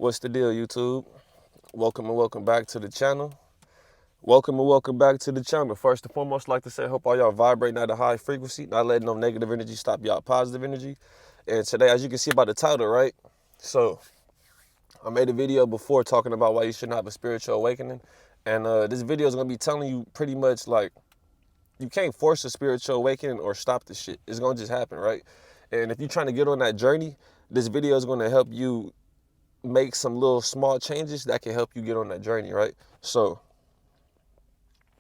What's the deal, YouTube? Welcome and welcome back to the channel. Welcome and welcome back to the channel. First and foremost, I'd like to say, hope all y'all vibrating at a high frequency, not letting no negative energy stop y'all positive energy. And today, as you can see by the title, right? So, I made a video before talking about why you shouldn't have a spiritual awakening. And this video is going to be telling you pretty much like, you can't force a spiritual awakening or stop the shit. It's going to just happen, right? And if you're trying to get on that journey, this video is going to help you make some little small changes that can help you get on that journey, right? So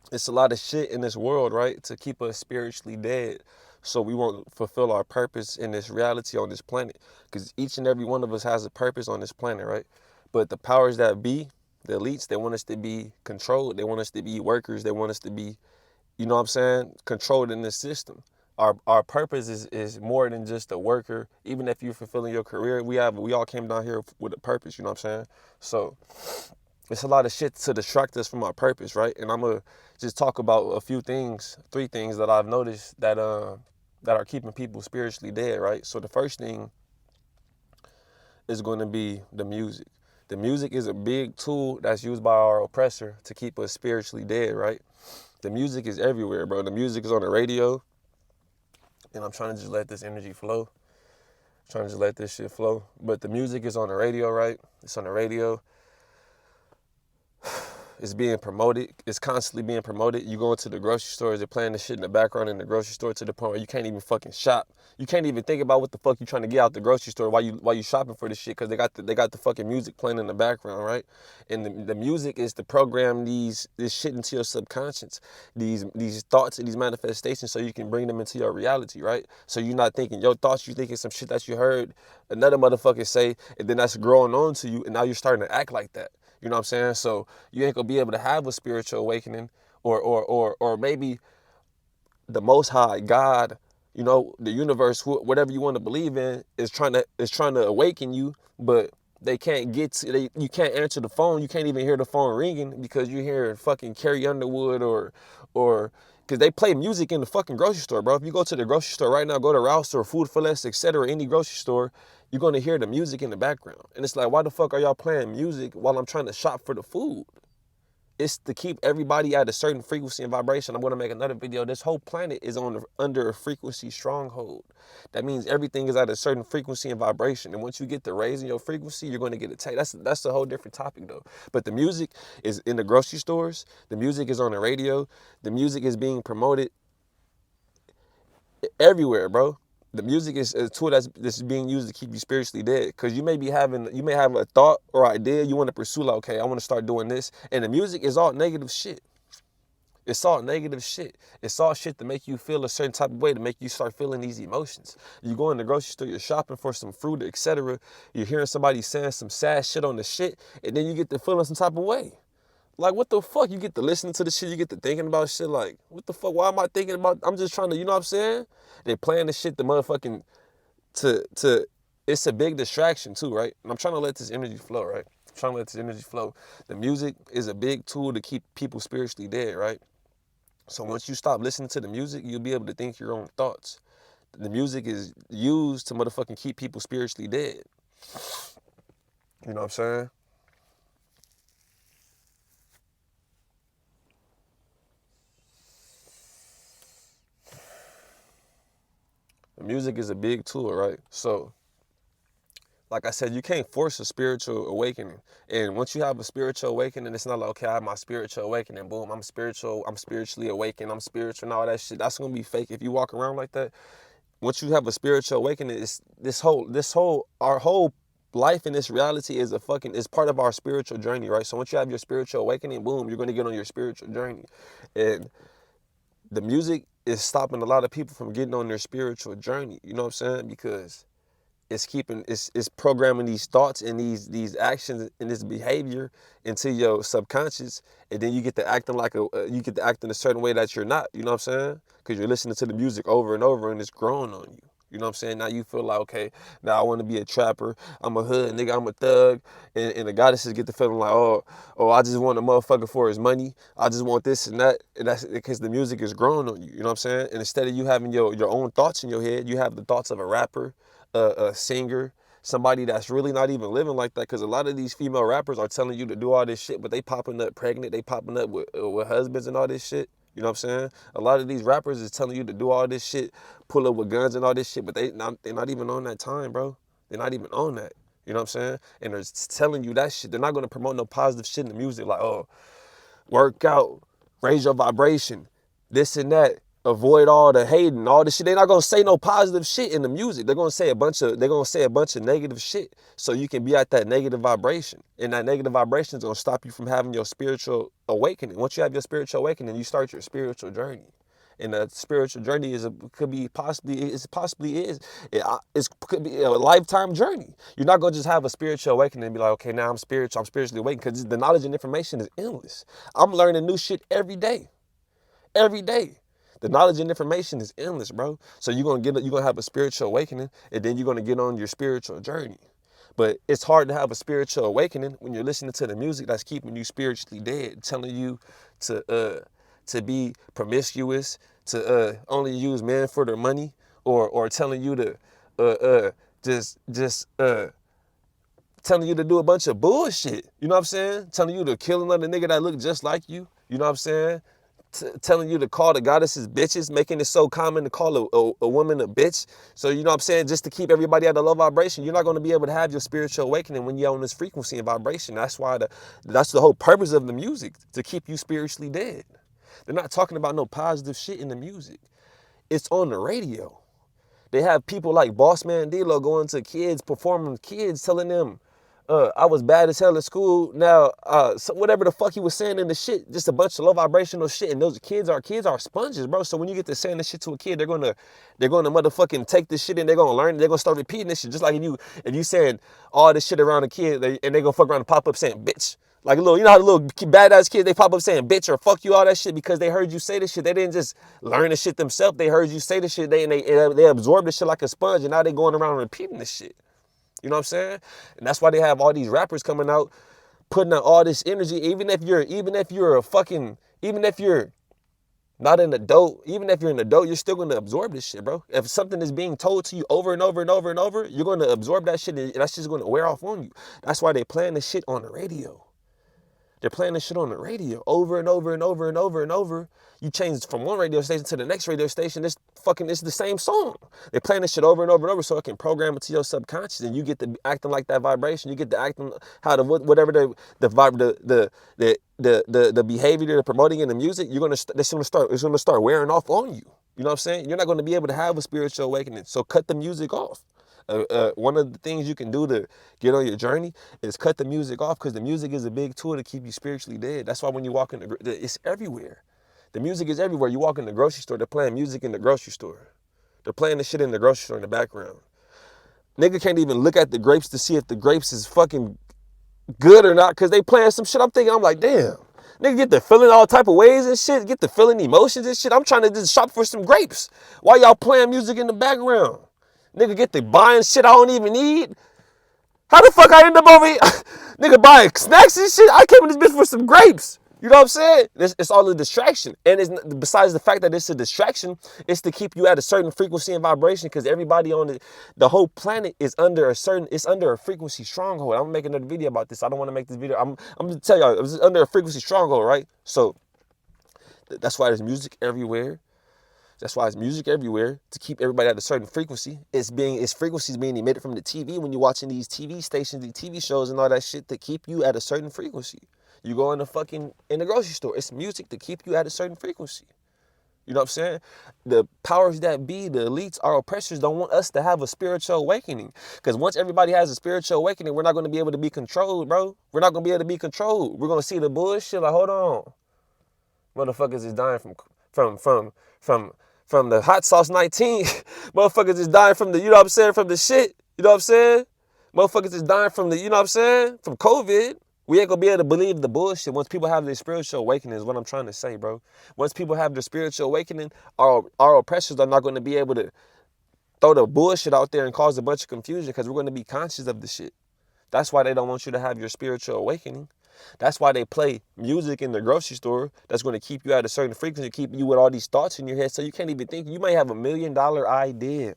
it's a lot of shit in this world, right, to keep us spiritually dead, so we won't fulfill our purpose in this reality on this planet, because each and every one of us has a purpose on this planet, right? But the powers that be, the elites, they want us to be controlled. They want us to be workers. They want us to be, you know what I'm saying, controlled in this system. Our purpose is more than just a worker. Even if you're fulfilling your career, we all came down here with a purpose, you know what I'm saying? So it's a lot of shit to distract us from our purpose, right? And I'm gonna just talk about a few things, 3 things that I've noticed that are keeping people spiritually dead, right? So the first thing is going to be the music. The music is a big tool that's used by our oppressor to keep us spiritually dead, right? The music is everywhere, bro. The music is on the radio. And I'm trying to just let this energy flow. I'm trying to just let this shit flow. But the music is on the radio, right? It's on the radio. It's being promoted. It's constantly being promoted. You go into the grocery stores, they're playing the shit in the background in the grocery store to the point where you can't even fucking shop. You can't even think about what the fuck you trying to get out the grocery store while you shopping for this shit, because they got the fucking music playing in the background, right? And the music is to program this shit into your subconscious, these thoughts and these manifestations, so you can bring them into your reality, right? So you're not thinking your thoughts, you're thinking some shit that you heard another motherfucker say, and then that's growing on to you, and now you're starting to act like that. You know what I'm saying? So you ain't gonna be able to have a spiritual awakening, or maybe the Most High, God, you know, the universe, whatever you want to believe in, is trying to awaken you, but they can't get to, you can't answer the phone. You can't even hear the phone ringing because you hear fucking Carrie Underwood or because they play music in the fucking grocery store, bro. If you go to the grocery store right now, go to Rouse or Food for Less, etc., any grocery store, you're going to hear the music in the background. And it's like, why the fuck are y'all playing music while I'm trying to shop for the food? It's to keep everybody at a certain frequency and vibration. I'm going to make another video. This whole planet is under a frequency stronghold. That means everything is at a certain frequency and vibration. And once you get to raising your frequency, you're going to get attacked. That's a whole different topic, though. But the music is in the grocery stores. The music is on the radio. The music is being promoted everywhere, bro. The music is a tool that's being used to keep you spiritually dead. Because you may have a thought or idea you want to pursue, like, okay, I want to start doing this. And the music is all negative shit. It's all negative shit. It's all shit to make you feel a certain type of way, to make you start feeling these emotions. You go in the grocery store, you're shopping for some fruit, etc. You're hearing somebody saying some sad shit on the shit, and then you get to feeling some type of way. Like, what the fuck? You get to listening to the shit, you get to thinking about shit like, what the fuck? Why am I thinking about? I'm just trying to, you know what I'm saying? They playing the shit, the motherfucking, it's a big distraction too, right? And I'm trying to let this energy flow, right? I'm trying to let this energy flow. The music is a big tool to keep people spiritually dead, right? So once you stop listening to the music, you'll be able to think your own thoughts. The music is used to motherfucking keep people spiritually dead. You know what I'm saying? The music is a big tool, right? So, like I said, you can't force a spiritual awakening. And once you have a spiritual awakening, it's not like, okay, I have my spiritual awakening, boom, I'm spiritually awakened, I'm spiritual and all that shit. That's gonna be fake if you walk around like that. Once you have a spiritual awakening, it's our whole life in this reality is part of our spiritual journey, right? So once you have your spiritual awakening, boom, you're gonna get on your spiritual journey. And the music is stopping a lot of people from getting on their spiritual journey. You know what I'm saying? Because it's programming these thoughts and these actions and this behavior into your subconscious, and then you get to acting in a certain way that you're not. You know what I'm saying? Because you're listening to the music over and over, and it's growing on you. You know what I'm saying? Now you feel like, okay, now I want to be a trapper. I'm a hood nigga. I'm a thug. And the goddesses get the feeling like, I just want a motherfucker for his money. I just want this and that. And that's because the music is growing on you. You know what I'm saying? And instead of you having your own thoughts in your head, you have the thoughts of a rapper, a singer, somebody that's really not even living like that. Because a lot of these female rappers are telling you to do all this shit, but they popping up pregnant, they popping up with husbands and all this shit. You know what I'm saying? A lot of these rappers is telling you to do all this shit, pull up with guns and all this shit, but they're not even on that time, bro. They're not even on that. You know what I'm saying? And they're telling you that shit. They're not going to promote no positive shit in the music like, oh, work out, raise your vibration, this and that. Avoid all the hating, all the shit. They're not gonna say no positive shit in the music. They're gonna say a bunch of negative shit. So you can be at that negative vibration. And that negative vibration is gonna stop you from having your spiritual awakening. Once you have your spiritual awakening, you start your spiritual journey. And that spiritual journey could be a lifetime journey. You're not gonna just have a spiritual awakening and be like, okay, now I'm spiritually awakened, because the knowledge and information is endless. I'm learning new shit every day. Every day. The knowledge and information is endless, bro. So you're gonna have a spiritual awakening, and then you're gonna get on your spiritual journey. But it's hard to have a spiritual awakening when you're listening to the music that's keeping you spiritually dead, telling you to be promiscuous, to only use men for their money, or telling you to just telling you to do a bunch of bullshit. You know what I'm saying? Telling you to kill another nigga that look just like you. You know what I'm saying? Telling you to call the goddesses bitches, making it so common to call a woman a bitch. So, you know what I'm saying? Just to keep everybody at a low vibration. You're not going to be able to have your spiritual awakening when you're on this frequency and vibration. That's the whole purpose of the music, to keep you spiritually dead. They're not talking about no positive shit in the music. It's on the radio. They have people like Boss Man D-Lo going to kids, performing kids, telling them, I was bad as hell at school. Now, so whatever the fuck he was saying in the shit, just a bunch of low vibrational shit. And those kids are sponges, bro. So when you get to saying this shit to a kid, they're gonna motherfucking take this shit and they're gonna learn. They're gonna start repeating this shit. Just like if you saying all this shit around a kid, and they gonna fuck around and pop up saying bitch. Like you know how the little badass kids, they pop up saying bitch or fuck you, all that shit, because they heard you say this shit. They didn't just learn the shit themselves. They heard you say this shit. They absorbed this shit like a sponge, and now they going around repeating this shit. You know what I'm saying? And that's why they have all these rappers coming out, putting out all this energy. Even if you're not an adult, even if you're an adult, you're still gonna absorb this shit, bro. If something is being told to you over and over and over and over, you're gonna absorb that shit, and that's just gonna wear off on you. That's why they playing this shit on the radio. They're playing this shit on the radio over and over and over and over and over. You change from one radio station to the next radio station, it's the same song. They're playing this shit over and over and over so it can program it to your subconscious, and you get to acting like that vibration. You get to acting how whatever the behavior they're promoting in the music, it's gonna start wearing off on you. You know what I'm saying? You're not gonna be able to have a spiritual awakening. So cut the music off. One of the things you can do to get on your journey is cut the music off, because the music is a big tool to keep you spiritually dead. That's why when you walk in it's everywhere. The music is everywhere. You walk in the grocery store, they're playing music in the grocery store. They're playing this shit in the grocery store in the background. Nigga can't even look at the grapes to see if the grapes is fucking good or not, because they playing some shit. I'm like, damn. Nigga get to feeling all type of ways and shit, get to feeling emotions and shit. I'm trying to just shop for some grapes while y'all playing music in the background. Nigga get to buying shit I don't even need. How the fuck I end up over here? Nigga buying snacks and shit? I came in this bitch for some grapes. You know what I'm saying? It's all a distraction. And besides the fact that it's a distraction, it's to keep you at a certain frequency and vibration, because everybody on the whole planet is under a frequency stronghold. I'm gonna make another video about this. I don't want to make this video. I'm gonna tell y'all, it's under a frequency stronghold, right? So that's why there's music everywhere. That's why it's music everywhere, to keep everybody at a certain frequency. Its frequencies being emitted from the TV when you're watching these TV stations, these TV shows and all that shit, to keep you at a certain frequency. You go in the grocery store, it's music to keep you at a certain frequency. You know what I'm saying? The powers that be, the elites, our oppressors, don't want us to have a spiritual awakening. Because once everybody has a spiritual awakening, we're not going to be able to be controlled, bro. We're not going to be able to be controlled. We're going to see the bullshit like, hold on. Motherfuckers is dying from the hot sauce 19. Motherfuckers is dying from the, you know what I'm saying, from the shit. You know what I'm saying? Motherfuckers is dying from the, you know what I'm saying, from COVID. We ain't gonna be able to believe the bullshit once people have their spiritual awakening, is what I'm trying to say, bro. Once people have their spiritual awakening, our oppressors are not gonna be able to throw the bullshit out there and cause a bunch of confusion, because we're gonna be conscious of the shit. That's why they don't want you to have your spiritual awakening. That's why they play music in the grocery store that's going to keep you at a certain frequency, keep you with all these thoughts in your head, so you can't even think. You might have $1 million idea,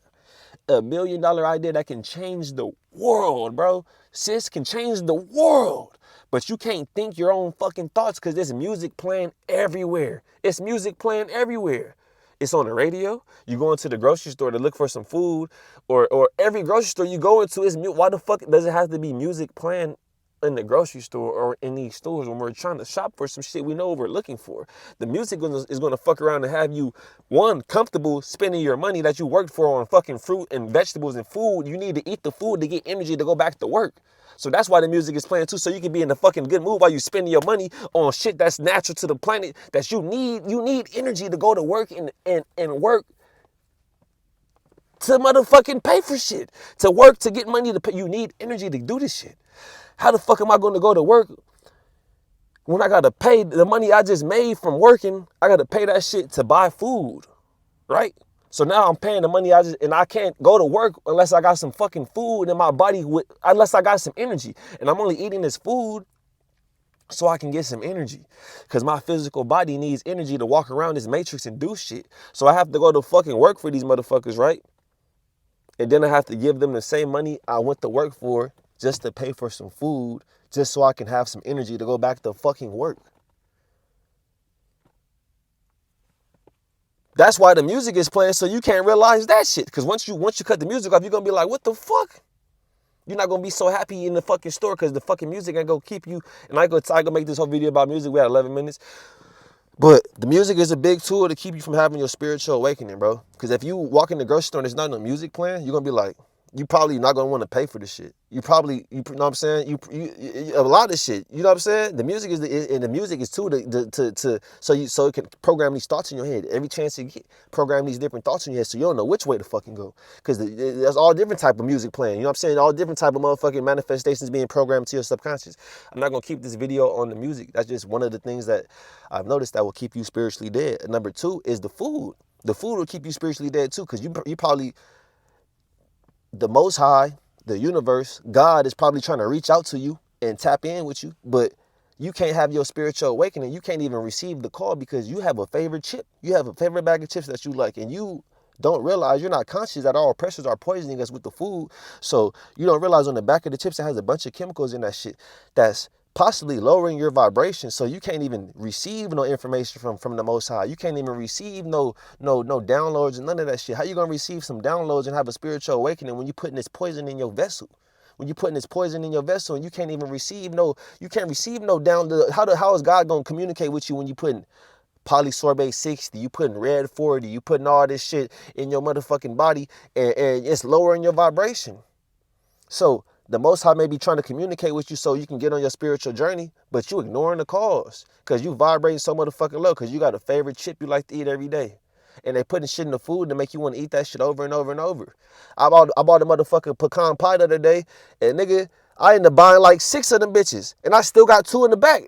$1 million idea that can change the world, bro. Sis can change the world. But you can't think your own fucking thoughts because there's music playing everywhere. It's music playing everywhere. It's on the radio. You go into the grocery store to look for some food, or every grocery store you go into is music. Why the fuck does it have to be music playing in the grocery store or in these stores when we're trying to shop for some shit we know we're looking for? The music is going to fuck around and have you, one, comfortable spending your money that you worked for on fucking fruit and vegetables and food. You need to eat the food to get energy to go back to work. So that's why the music is playing too, so you can be in a fucking good mood while you spending your money on shit that's natural to the planet that you need. You need energy to go to work and work to motherfucking pay for shit. To work to get money to pay. You need energy to do this shit. How the fuck am I going to go to work when I got to pay the money I just made from working? I got to pay that shit to buy food, right? So now I'm paying the money and I can't go to work unless I got some fucking food in my body, unless I got some energy. And I'm only eating this food so I can get some energy, because my physical body needs energy to walk around this matrix and do shit. So I have to go to fucking work for these motherfuckers, right? And then I have to give them the same money I went to work for just to pay for some food, just so I can have some energy to go back to fucking work. That's why the music is playing, so you can't realize that shit. Because once you cut the music off, you're going to be like, what the fuck? You're not going to be so happy in the fucking store because the fucking music ain't going to keep you. And I gonna make this whole video about music. We had 11 minutes. But the music is a big tool to keep you from having your spiritual awakening, bro. Because if you walk in the grocery store and there's not no music playing, you're going to be like, you probably not going to want to pay for this shit. You know what I'm saying? A lot of shit, you know what I'm saying? The music is the music is too so it can program these thoughts in your head. Every chance you get, program these different thoughts in your head so you don't know which way to fucking go. Because there's all different type of music playing. You know what I'm saying? All different type of motherfucking manifestations being programmed to your subconscious. I'm not going to keep this video on the music. That's just one of the things that I've noticed that will keep you spiritually dead. And number two is the food. The food will keep you spiritually dead too, because you probably, the Most High, the universe, God is probably trying to reach out to you and tap in with you, but you can't have your spiritual awakening. You can't even receive the call because you have a favorite chip. You have a favorite bag of chips that you like, and you don't realize, you're not conscious that all pressures are poisoning us with the food. So you don't realize on the back of the chips it has a bunch of chemicals in that shit that's possibly lowering your vibration, so you can't even receive no information from the Most High. You can't even receive no downloads and none of that shit. How you gonna receive some downloads and have a spiritual awakening when you putting this poison in your vessel? When you putting this poison in your vessel and you can't even receive you can't receive no download. How is God gonna communicate with you when you putting polysorbate 60, you putting red 40, you putting all this shit in your motherfucking body, and it's lowering your vibration? So the Most High may be trying to communicate with you so you can get on your spiritual journey, but you ignoring the cause because you vibrating so motherfucking low because you got a favorite chip you like to eat every day. And they putting shit in the food to make you want to eat that shit over and over and over. I bought a motherfucking pecan pie the other day, and nigga, I ended up buying like 6 of them bitches, and I still got 2 in the back.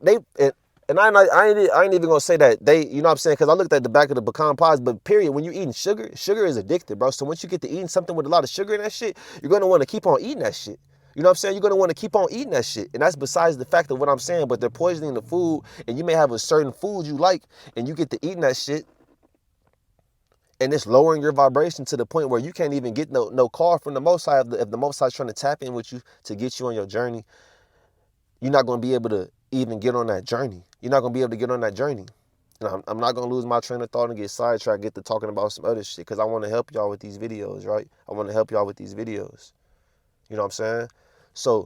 And I ain't even gonna say that you know what I'm saying? Because I looked at the back of the pecan pies, but period, when you eating sugar is addictive, bro. So once you get to eating something with a lot of sugar in that shit, you're gonna want to keep on eating that shit. You know what I'm saying? You're going to want to keep on eating that shit. And that's besides the fact of what I'm saying, but they're poisoning the food, and you may have a certain food you like, and you get to eating that shit, and it's lowering your vibration to the point where you can't even get no call from the Most High. If the Most High is trying to tap in with you to get you on your journey, you're not going to be able to even get on that journey. You're not going to be able to get on that journey. And I'm not going to lose my train of thought and get sidetracked, get to talking about some other shit, because I want to help y'all with these videos, right? I want to help y'all with these videos. You know what I'm saying? So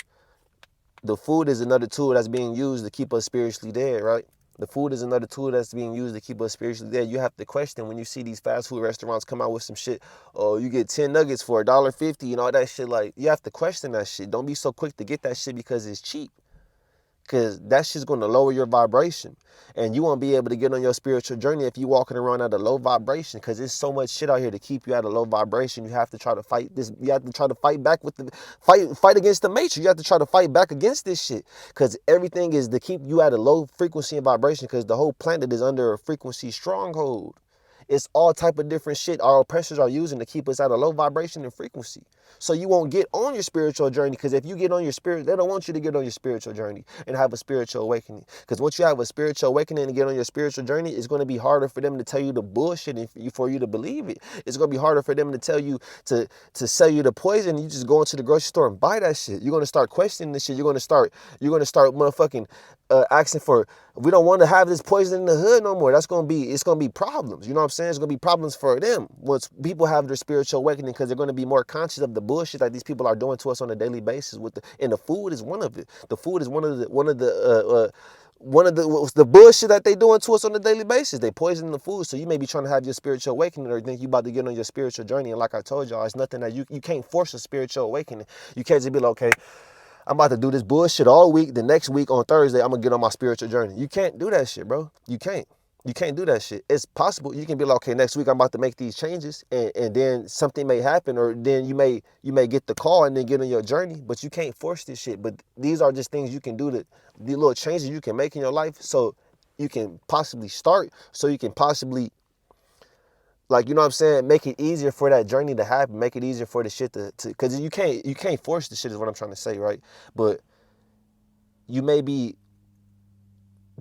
the food is another tool that's being used to keep us spiritually dead, right? The food is another tool that's being used to keep us spiritually dead. You have to question when you see these fast food restaurants come out with some shit. Oh, you get 10 nuggets for $1.50 and all that shit. Like, you have to question that shit. Don't be so quick to get that shit because it's cheap. Because that shit's going to lower your vibration. And you won't be able to get on your spiritual journey if you're walking around at a low vibration. Because there's so much shit out here to keep you at a low vibration. You have to try to fight this. You have to try to fight back with fight against the matrix. You have to try to fight back against this shit. Because everything is to keep you at a low frequency and vibration. Because the whole planet is under a frequency stronghold. It's all type of different shit our oppressors are using to keep us at a low vibration and frequency. So you won't get on your spiritual journey, because if you get on your spirit, they don't want you to get on your spiritual journey and have a spiritual awakening. Because once you have a spiritual awakening and get on your spiritual journey, it's going to be harder for them to tell you the bullshit and for you to believe it. It's going to be harder for them to tell you to sell you the poison. You just go into the grocery store and buy that shit. You're going to start questioning this shit. You're going to start motherfucking asking for, we don't want to have this poison in the hood no more. It's going to be problems. You know what I'm saying? It's going to be problems for them once people have their spiritual awakening, because they're going to be more conscious of the bullshit that these people are doing to us on a daily basis. And the food is one of it. The food is one of the bullshit that they doing to us on a daily basis. They poison the food. So you may be trying to have your spiritual awakening, or think you about to get on your spiritual journey. And like I told y'all, it's nothing that you can't force a spiritual awakening. You can't just be like, okay, I'm about to do this bullshit all week. The next week on Thursday, I'm going to get on my spiritual journey. You can't do that shit, bro. You can't. You can't do that shit. It's possible. You can be like, okay, next week I'm about to make these changes, and then something may happen, or then you may get the call and then get on your journey, but you can't force this shit. But these are just things you can do, the little changes you can make in your life, so you can possibly start, so you can possibly, like, you know what I'm saying, make it easier for that journey to happen, make it easier for the shit to because you can't force the shit is what I'm trying to say, right? But you may be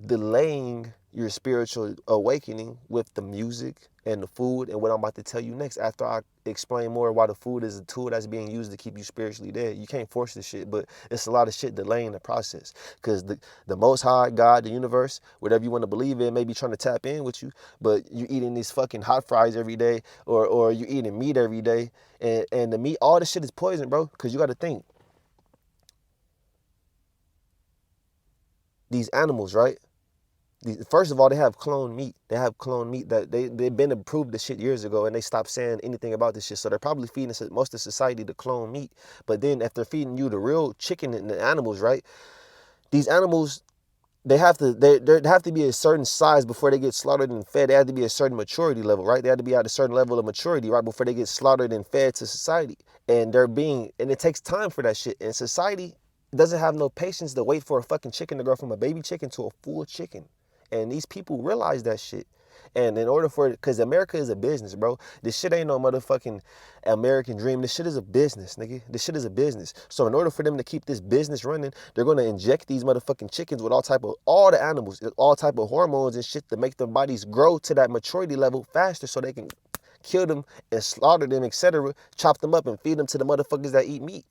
delaying your spiritual awakening with the music and the food and what I'm about to tell you next, after I explain more why the food is a tool that's being used to keep you spiritually dead. You can't force this shit, but it's a lot of shit delaying the process, because the Most High, God, the universe, whatever you want to believe in, may be trying to tap in with you, but you eating these fucking hot fries every day, or you eating meat every day, and the meat, all this shit is poison, bro, because you got to think, these animals, right? First of all, they have cloned meat. They have cloned meat that they've been approved this shit years ago, and they stopped saying anything about this shit. So they're probably feeding most of society the cloned meat. But then if they're feeding you the real chicken and the animals, right? These animals, they have to be a certain size before they get slaughtered and fed. They have to be a certain maturity level, right? They have to be at a certain level of maturity, right, before they get slaughtered and fed to society. And it takes time for that shit. And society doesn't have no patience to wait for a fucking chicken to grow from a baby chicken to a full chicken. And these people realize that shit. And in order for it, because America is a business, bro. This shit ain't no motherfucking American dream. This shit is a business, nigga. This shit is a business. So in order for them to keep this business running, they're gonna inject these motherfucking chickens with all the animals, all type of hormones and shit to make their bodies grow to that maturity level faster, so they can kill them and slaughter them, etc., chop them up and feed them to the motherfuckers that eat meat.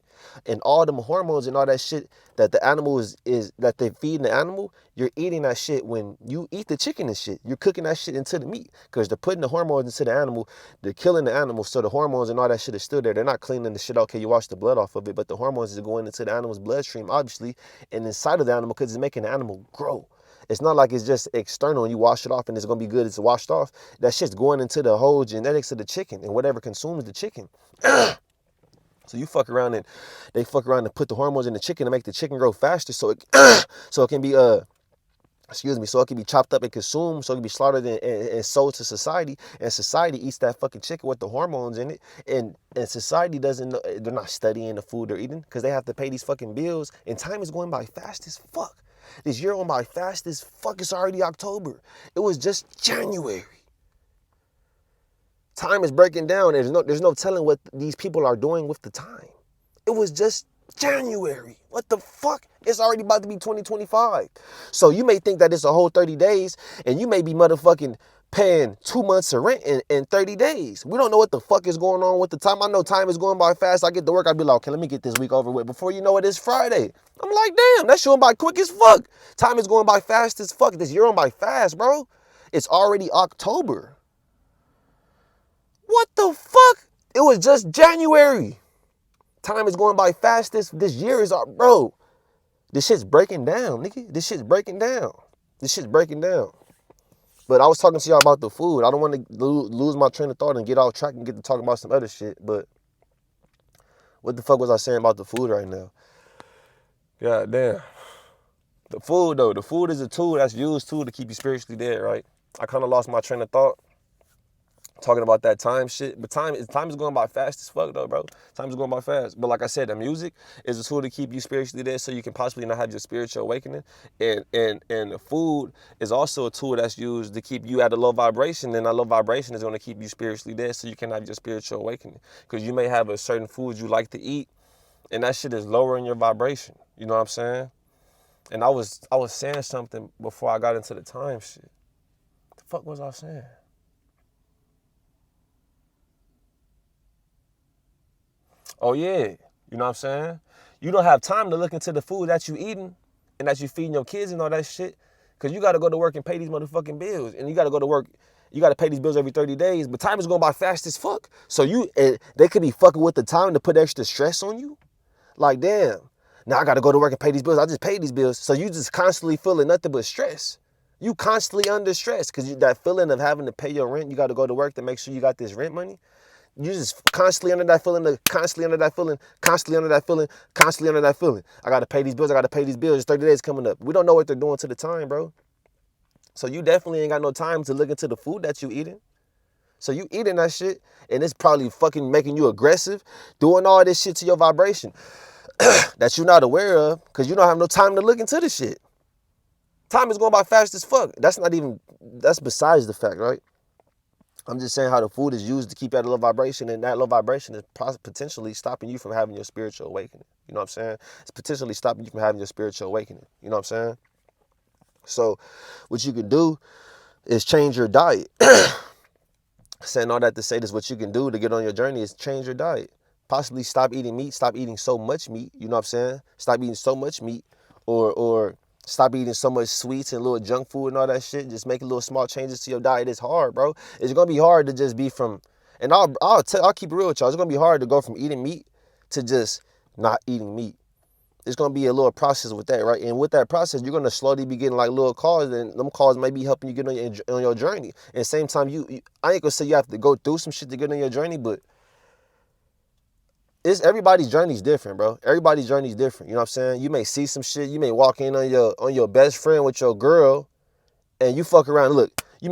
And all them hormones and all that shit that the animal is that they feed the animal, you're eating that shit when you eat the chicken and shit. You're cooking that shit into the meat, because they're putting the hormones into the animal. They're killing the animal, so the hormones and all that shit is still there. They're not cleaning the shit out. Okay, you wash the blood off of it, but the hormones is going into the animal's bloodstream, obviously, and inside of the animal, because it's making the animal grow. It's not like it's just external and you wash it off and it's going to be good. It's washed off. That shit's going into the whole genetics of the chicken and whatever consumes the chicken. So you fuck around and they fuck around and put the hormones in the chicken to make the chicken grow faster, so it can be so it can be chopped up and consumed, so it can be slaughtered and sold to society, and society eats that fucking chicken with the hormones in it, and society doesn't know, they're not studying the food they're eating, because they have to pay these fucking bills, and time is going by fast as fuck. This year went by fast as fuck. It's already October. It was just January. Time is breaking down. There's no telling what these people are doing with the time. It was just January. What the fuck? It's already about to be 2025. So you may think that it's a whole 30 days, and you may be motherfucking paying 2 months of rent in 30 days. We don't know what the fuck is going on with the time. I know time is going by fast. I get to work, I'd be like, okay, let me get this week over with. Before you know it, it's Friday. I'm like, damn, that's going by quick as fuck. Time is going by fast as fuck. This year on by fast, bro. It's already October. What the fuck? It was just January. Time is going by fast. This year is, bro. This shit's breaking down, nigga. This shit's breaking down. But I was talking to y'all about the food. I don't want to lose my train of thought and get off track and get to talking about some other shit. But what the fuck was I saying about the food right now? God damn. The food, though. The food is a tool that's used, too, to keep you spiritually dead, right? I kind of lost my train of thought. talking about that time shit. But time is going by fast as fuck though, bro. Time is going by fast. But like I said, the music is a tool to keep you spiritually there, so you can possibly not have your spiritual awakening. And the food is also a tool that's used to keep you at a low vibration, and that low vibration is going to keep you spiritually there, so you can have your spiritual awakening. Because you may have a certain food you like to eat, and that shit is lowering your vibration. You know what I'm saying? And I was saying something before I got into the time shit. The fuck was I saying? Oh yeah, you know what I'm saying? You don't have time to look into the food that you eating and that you feeding your kids and all that shit, cause you gotta go to work and pay these motherfucking bills, and you gotta go to work. You gotta pay these bills every 30 days, but time is going by fast as fuck. So they could be fucking with the time to put extra stress on you. Like damn, now I gotta go to work and pay these bills. I just paid these bills, so you just constantly feeling nothing but stress. You constantly under stress, cause that feeling of having to pay your rent. You gotta go to work to make sure you got this rent money. You just constantly under that feeling, constantly under that feeling, constantly under that feeling, constantly under that feeling. I gotta pay these bills, I gotta pay these bills. 30 days coming up. We don't know what they're doing to the time, bro. So you definitely ain't got no time to look into the food that you eating. So you eating that shit, and it's probably fucking making you aggressive, doing all this shit to your vibration that you're not aware of, because you don't have no time to look into this shit. Time is going by fast as fuck. That's besides the fact, right? I'm just saying how the food is used to keep you at a low vibration, and that low vibration is potentially stopping you from having your spiritual awakening. You know what I'm saying? It's potentially stopping you from having your spiritual awakening. You know what I'm saying? So what you can do is change your diet. Saying all that to say this, what you can do to get on your journey is change your diet. Possibly stop eating meat, stop eating so much meat, you know what I'm saying? Stop eating so much meat, or stop eating so much sweets and little junk food and all that shit. Just make little small changes to your diet. It's hard, bro. It's gonna be hard to just be from, and I'll keep it real with y'all. It's gonna be hard to go from eating meat to just not eating meat. It's gonna be a little process with that, right? And with that process, you're gonna slowly be getting like little calls, and them calls may be helping you get on your journey. And at the same time, I ain't gonna say you have to go through some shit to get on your journey, but everybody's journey is different, bro. Everybody's journey is different. You know what I'm saying? You may see some shit. You may walk in on your best friend with your girl, and you fuck around. Look, you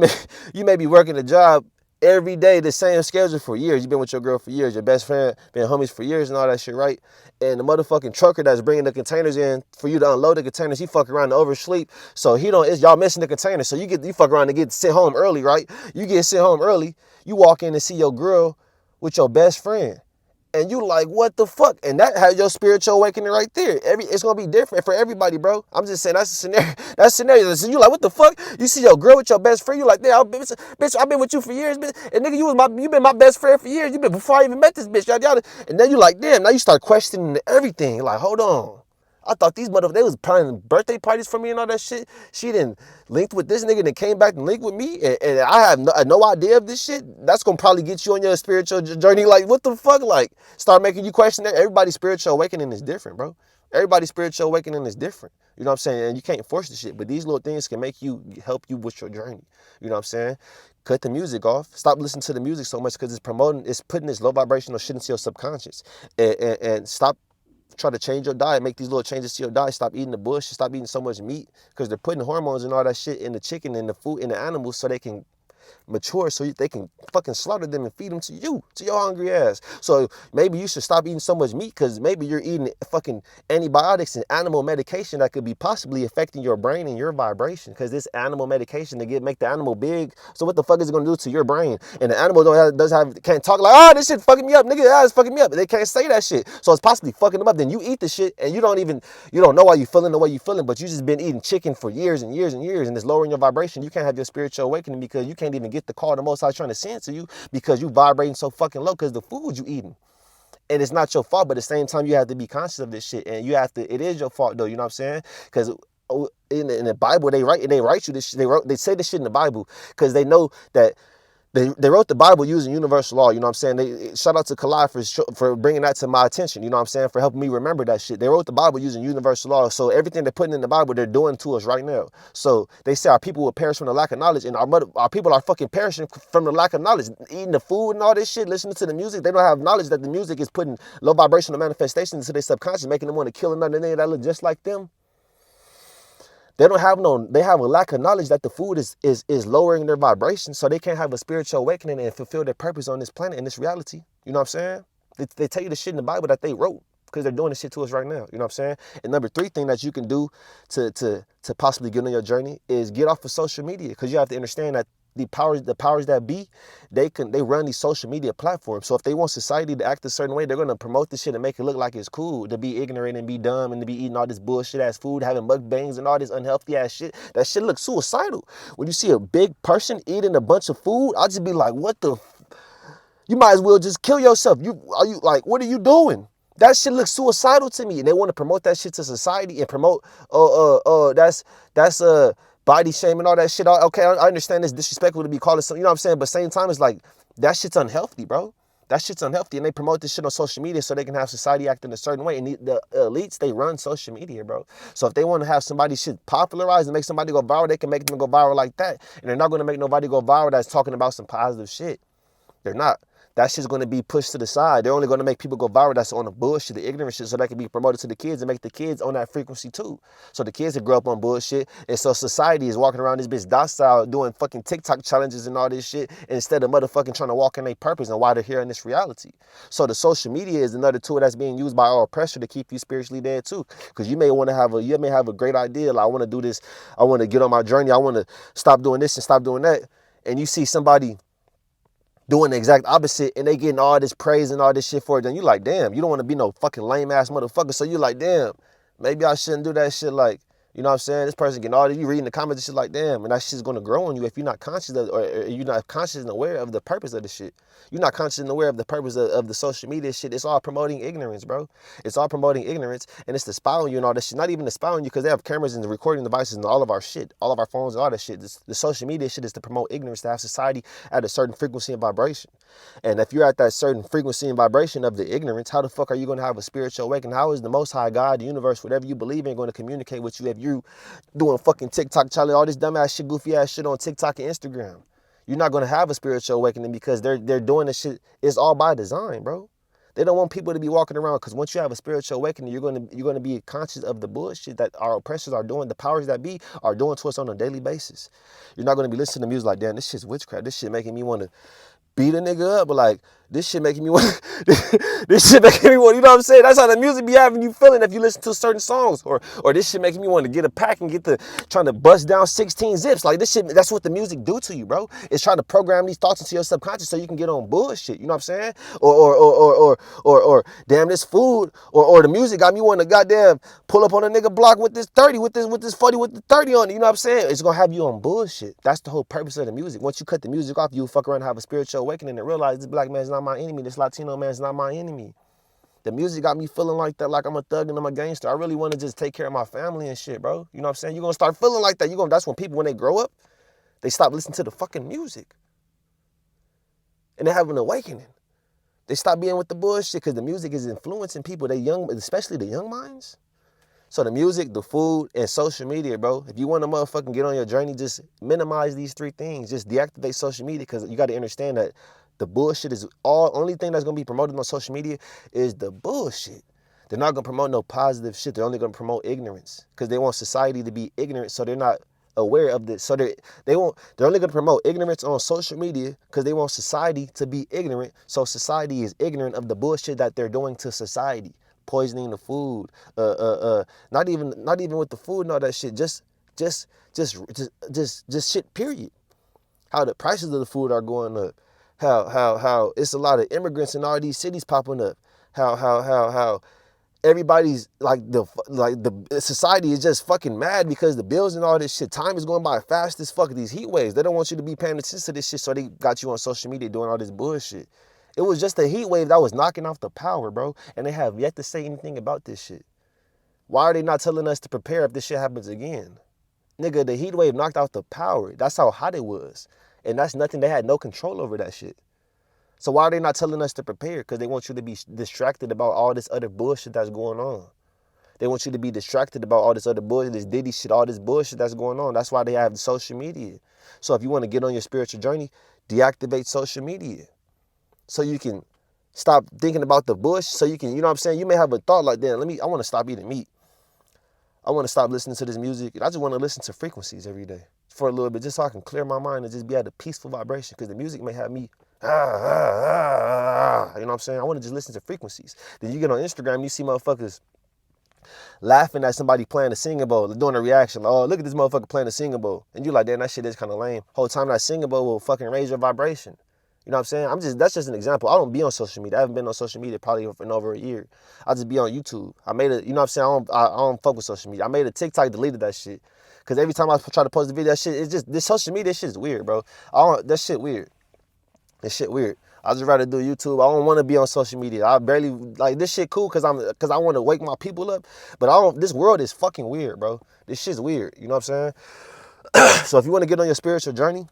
may be working a job every day, the same schedule for years. You've been with your girl for years. Your best friend been homies for years and all that shit, right? And the motherfucking trucker that's bringing the containers in for you to unload the containers, he fuck around to oversleep. So y'all missing the containers. So you fuck around to get sent home early, right? You get sent home early. You walk in and see your girl with your best friend. And you like, what the fuck? And that has your spiritual awakening right there. It's gonna be different for everybody, bro. I'm just saying that's a scenario. That's a scenario. So you like, what the fuck? You see your girl with your best friend. You like, damn, bitch, I've been with you for years, bitch. And nigga, you been my best friend for years. You been before I even met this bitch. Yada yada. And then you like, damn. Now you start questioning everything. You're like, hold on. I thought these motherfuckers, they was planning birthday parties for me and all that shit. She didn't linked with this nigga and then came back and linked with me. And I have no idea of this shit. That's going to probably get you on your spiritual journey. Like, what the fuck? Like, start making you question that. Everybody's spiritual awakening is different, bro. Everybody's spiritual awakening is different. You know what I'm saying? And you can't force the shit. But these little things can help you with your journey. You know what I'm saying? Cut the music off. Stop listening to the music so much because it's putting this low vibrational shit into your subconscious. And stop. Try to change your diet, make these little changes to your diet. Stop eating the bullshit, stop eating so much meat, because they're putting hormones and all that shit in the chicken and the food in the animals so they can mature, so they can fucking slaughter them and feed them to you, to your hungry ass. So maybe you should stop eating so much meat, because maybe you're eating fucking antibiotics and animal medication that could be possibly affecting your brain and your vibration, because this animal medication to make the animal big. So what the fuck is it gonna do to your brain? And the animal can't talk like, oh, this shit fucking me up, nigga, it's fucking me up. They can't say that shit, so it's possibly fucking them up. Then you eat the shit and you don't know why you feeling the way you feeling, but you just been eating chicken for years and years and years, and it's lowering your vibration. You can't have your spiritual awakening because you can't even get the call the Most High trying to send to you, because you vibrating so fucking low because the food you eating. And it's not your fault, but at the same time you have to be conscious of this shit, and it is your fault though, you know what I'm saying? Because in the Bible they write you this shit. They say this shit in the Bible because they know that they wrote the Bible using universal law, you know what I'm saying? Shout out to Kalai for bringing that to my attention, you know what I'm saying, for helping me remember that shit. They wrote the Bible using universal law, so everything they're putting in the Bible, they're doing to us right now. So they say our people will perish from the lack of knowledge, and our people are fucking perishing from the lack of knowledge. Eating the food and all this shit, listening to the music, they don't have knowledge that the music is putting low vibrational manifestations into their subconscious, making them want to kill another nigga that look just like them. They have a lack of knowledge that the food is lowering their vibration, so they can't have a spiritual awakening and fulfill their purpose on this planet, in this reality. You know what I'm saying? They tell you the shit in the Bible that they wrote because they're doing this shit to us right now. You know what I'm saying? And number 3 thing that you can do to possibly get on your journey is get off of social media, because you have to understand that the powers that be, they run these social media platforms. So if they want society to act a certain way, they're gonna promote this shit and make it look like it's cool to be ignorant and be dumb and to be eating all this bullshit ass food, having mukbangs and all this unhealthy ass shit. That shit looks suicidal. When you see a big person eating a bunch of food, I'll just be like, what the? You might as well just kill yourself. What are you doing? That shit looks suicidal to me, and they want to promote that shit to society and promote that's body shame and all that shit. Okay, I understand it's disrespectful to be called something, you know what I'm saying? But same time, it's like that shit's unhealthy, bro. That shit's unhealthy, and they promote this shit on social media so they can have society act in a certain way. And the elites, they run social media, bro. So if they want to have somebody shit popularized and make somebody go viral, they can make them go viral like that. And they're not going to make nobody go viral that's talking about some positive shit. They're not. That shit's going to be pushed to the side. They're only going to make people go viral that's on the bullshit, the ignorant shit, so that can be promoted to the kids and make the kids on that frequency too. So the kids that grow up on bullshit, and so society is walking around this bitch docile doing fucking TikTok challenges and all this shit instead of motherfucking trying to walk in their purpose and why they're here in this reality. So the social media is another tool that's being used by our oppressor to keep you spiritually dead too. Because you may have a great idea, like I want to do this, I want to get on my journey, I want to stop doing this and stop doing that, and you see somebody doing the exact opposite, and they getting all this praise and all this shit for it, then you like, damn, you don't want to be no fucking lame ass motherfucker. So you like, damn, maybe I shouldn't do that shit. Like, you know what I'm saying? This person getting all this, you reading the comments and shit like, damn, and that shit's gonna grow on you if you're not conscious of, or you're not conscious and aware of the purpose of the shit. You're not conscious and aware of the purpose of the social media shit. It's all promoting ignorance, bro. It's all promoting ignorance, and it's to spy on you and all this shit. Not even to spy on you, because they have cameras and the recording devices and all of our shit, all of our phones and all that shit. The social media shit is to promote ignorance, to have society at a certain frequency and vibration. And if you're at that certain frequency and vibration of the ignorance, how the fuck are you going to have a spiritual awakening? How is the Most High God, the universe, whatever you believe in, going to communicate with you if you doing fucking TikTok challenge, all this dumbass shit, goofy ass shit on TikTok and Instagram? You're not going to have a spiritual awakening, because they're doing this shit. It's all by design, bro. They don't want people to be walking around, because once you have a spiritual awakening, you're going to be conscious of the bullshit that our oppressors are doing, the powers that be are doing to us on a daily basis. You're not going to be listening to music like, damn, this shit's witchcraft. This shit making me want to beat a nigga up, but like, this shit making me want, this shit making me want, you know what I'm saying? That's how the music be having you feeling if you listen to certain songs. Or this shit making me want to get a pack and trying to bust down 16 zips. Like, this shit, that's what the music do to you, bro. It's trying to program these thoughts into your subconscious so you can get on bullshit, you know what I'm saying? Or damn, this food, or the music got me wanting to goddamn pull up on a nigga block with this 30, with this 40, with the 30 on it, you know what I'm saying? It's gonna have you on bullshit. That's the whole purpose of the music. Once you cut the music off, you'll fuck around and have a spiritual awakening and realize this black man's not my enemy, this Latino man's not my enemy. The music got me feeling like that, like I'm a thug and I'm a gangster. I really want to just take care of my family and shit, bro. You know what I'm saying? You're gonna start feeling like that. That's when people, when they grow up, they stop listening to the fucking music. And they have an awakening. They stop being with the bullshit, because the music is influencing people, especially the young minds. So the music, the food, and social media, bro. If you want to motherfucking get on your journey, just minimize these 3 things. Just deactivate social media, because you got to understand that the bullshit is only thing that's going to be promoted on social media is the bullshit. They're not going to promote no positive shit. They're only going to promote ignorance, because they want society to be ignorant, so they're not aware of this. So they're only going to promote ignorance on social media, because they want society to be ignorant, so society is ignorant of the bullshit that they're doing to society. Poisoning the food, not even with the food and all that shit, just shit, period. How the prices of the food are going up, how it's a lot of immigrants in all these cities popping up, how everybody's the society is just fucking mad because the bills and all this shit, time is going by fast as fuck. These heat waves, they don't want you to be paying attention to this shit, so they got you on social media doing all this bullshit. It was just a heat wave that was knocking off the power, bro. And they have yet to say anything about this shit. Why are they not telling us to prepare if this shit happens again? Nigga, the heat wave knocked out the power. That's how hot it was. And that's nothing. They had no control over that shit. So why are they not telling us to prepare? Because they want you to be distracted about all this other bullshit that's going on. They want you to be distracted about all this other bullshit, this Diddy shit, all this bullshit that's going on. That's why they have social media. So if you want to get on your spiritual journey, deactivate social media, so you can stop thinking about the bush, so you can, you know what I'm saying? You may have a thought like, damn, I want to stop eating meat. I want to stop listening to this music. I just want to listen to frequencies every day for a little bit, just so I can clear my mind and just be at a peaceful vibration. Because the music may have me, you know what I'm saying? I want to just listen to frequencies. Then you get on Instagram, and you see motherfuckers laughing at somebody playing a singing bowl, doing a reaction. Like, oh, look at this motherfucker playing a singing bowl. And you like, damn, that shit is kind of lame. Whole time that singing bowl will fucking raise your vibration. You know what I'm saying? That's just an example. I don't be on social media. I haven't been on social media probably in over a year. I just be on YouTube. I made it, you know what I'm saying? I don't fuck with social media. I made a TikTok, deleted that shit. Because every time I try to post a video, that shit, it's just, this social media shit is weird, bro. That shit weird. This shit weird. I just rather do YouTube. I don't want to be on social media. I barely, like, this shit cool because I want to wake my people up. But this world is fucking weird, bro. This shit's weird. You know what I'm saying? So if you want to get on your spiritual journey,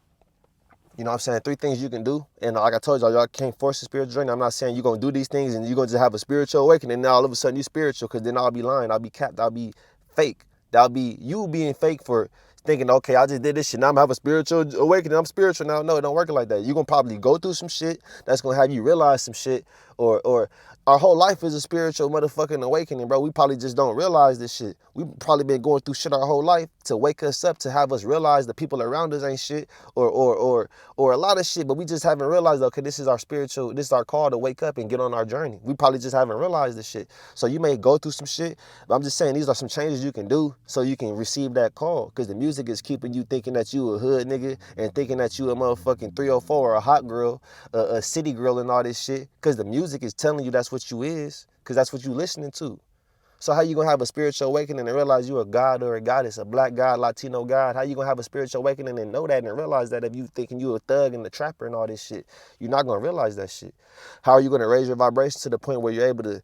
you know what I'm saying, 3 things you can do. And like I told y'all can't force a spiritual journey. I'm not saying you're going to do these things and you're going to just have a spiritual awakening and now all of a sudden you're spiritual, because then I'll be lying. I'll be capped. I'll be fake. That'll be you being fake for thinking, okay, I just did this shit. Now I'm going to have a spiritual awakening. I'm spiritual now. No, it don't work like that. You're going to probably go through some shit that's going to have you realize some shit, or our whole life is a spiritual motherfucking awakening, bro. We probably just don't realize this shit. We've probably been going through shit our whole life to wake us up, to have us realize the people around us ain't shit, or a lot of shit, but we just haven't realized, okay, this is our call to wake up and get on our journey. We probably just haven't realized this shit. So you may go through some shit, but I'm just saying these are some changes you can do so you can receive that call, because the music is keeping you thinking that you a hood nigga and thinking that you a motherfucking 304 or a hot girl, a city girl and all this shit, because the music is telling you that's what you is, because that's what you listening to. So how you gonna have a spiritual awakening and realize you a god or a goddess, a black god, Latino god? How you gonna have a spiritual awakening and know that and realize that if you thinking you a thug and a trapper and all this shit? You're not gonna realize that shit. How are you gonna raise your vibration to the point where you're able to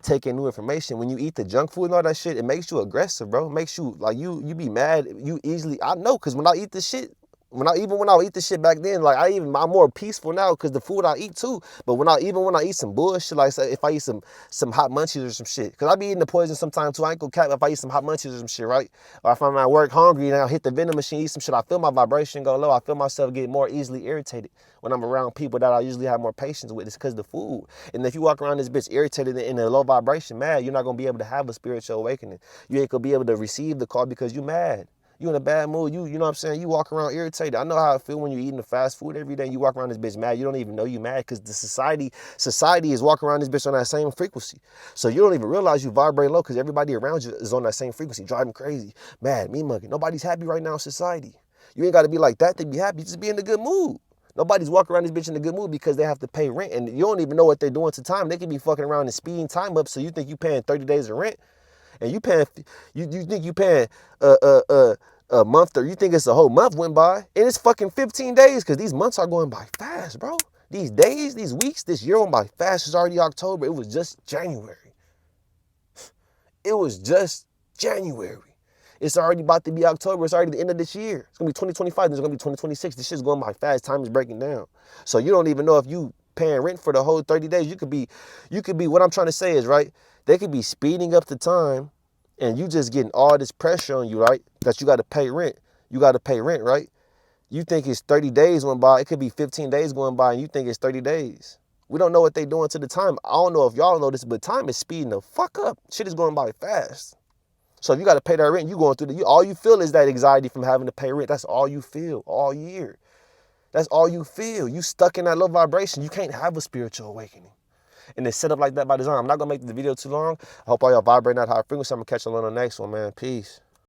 take in new information? When you eat the junk food and all that shit, it makes you aggressive, bro. It makes you, like, you be mad. You easily, I know, because when I eat this shit, when I eat this shit back then, like, I'm more peaceful now because the food I eat too. But when I eat some bullshit, like, say, if I eat some hot munchies or some shit, because I be eating the poison sometimes too. I ain't gonna cap if I eat some hot munchies or some shit, right? Or if I'm at work hungry and I hit the vending machine, eat some shit, I feel my vibration go low. I feel myself get more easily irritated when I'm around people that I usually have more patience with. It's because of the food. And if you walk around this bitch irritated in a low vibration, mad, you're not gonna be able to have a spiritual awakening. You ain't gonna be able to receive the call because you mad. You in a bad mood. You know what I'm saying? You walk around irritated. I know how I feel when you're eating the fast food every day and you walk around this bitch mad. You don't even know you mad because the society is walking around this bitch on that same frequency. So you don't even realize you vibrate low because everybody around you is on that same frequency, driving crazy, mad, me mugging. Nobody's happy right now in society. You ain't got to be like that to be happy. Just be in a good mood. Nobody's walking around this bitch in a good mood because they have to pay rent and you don't even know what they're doing to time. They could be fucking around and speeding time up, so you think you paying 30 days of rent and you think you paying a month, or you think it's a whole month went by, and it's fucking 15 days, because these months are going by fast, bro. These days, these weeks, this year went by fast. It's already October. It was just January. It was just January. It's already about to be October. It's already the end of this year. It's going to be 2025. It's going to be 2026. This shit's going by fast. Time is breaking down. So you don't even know if you paying rent for the whole 30 days. You could be, what I'm trying to say is, right, they could be speeding up the time and you just getting all this pressure on you, right, that you got to pay rent. You got to pay rent, right? You think it's 30 days went by. It could be 15 days going by and you think it's 30 days. We don't know what they doing to the time. I don't know if y'all know this, but time is speeding the fuck up. Shit is going by fast. So if you got to pay that rent, you going through all you feel is that anxiety from having to pay rent. That's all you feel all year. That's all you feel. You stuck in that low vibration. You can't have a spiritual awakening. And it's set up like that by design. I'm not going to make the video too long. I hope all y'all vibrating at high frequency. I'm going to catch y'all on the next one, man. Peace.